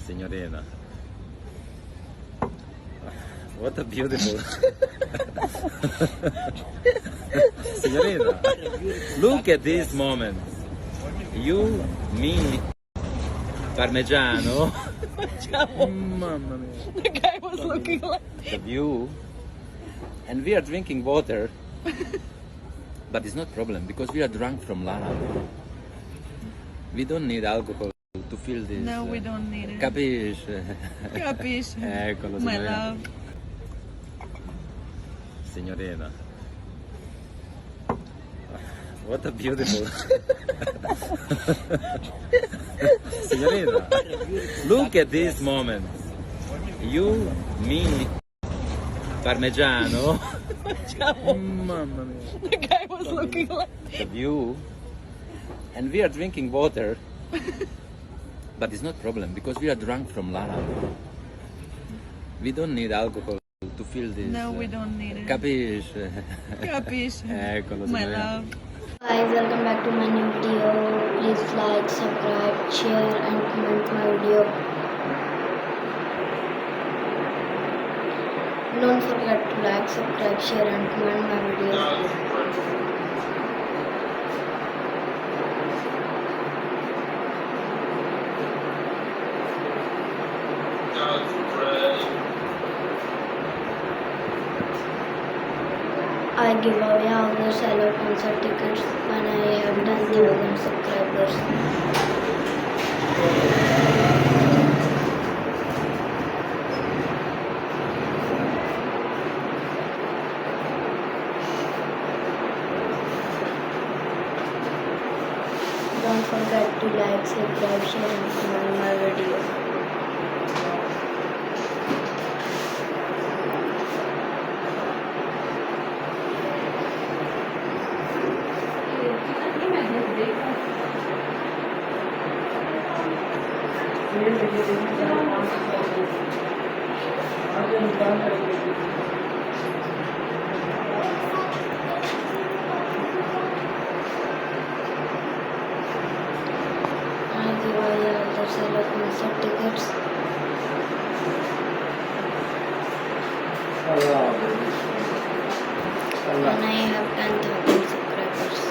Signorina. What a beautiful. Signorina, look at this moment. You, me, Parmigiano. Mamma mia. The guy was looking like... The view. And we are drinking water. But it's not problem because we are drunk from love. We don't need alcohol to feel this. No, we don't need it. Capisci? Capisci? Eccolo, My signorina. love. Signorina. What a beautiful. Signorina, look at this moment. You, me, Parmigiano. Mamma mia. The guy was looking like... The view. And we are drinking water. But it's not problem because we are drunk from love. We don't need alcohol to feel this. No, we don't need it. Capisci? Capisci? Eccolo, My signorina. love. Guys, welcome back to my new video. Please like, subscribe, share and comment my video. Don't forget to like, subscribe, share and comment my videos. I give away Hauser Cello concert tickets when I have 10,000 subscribers. Don't forget to like, subscribe, share and comment my video. I give away Hauser Cello concert tickets. When I have 10,000 subscribers.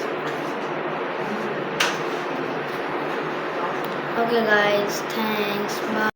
Okay guys, thanks, bye.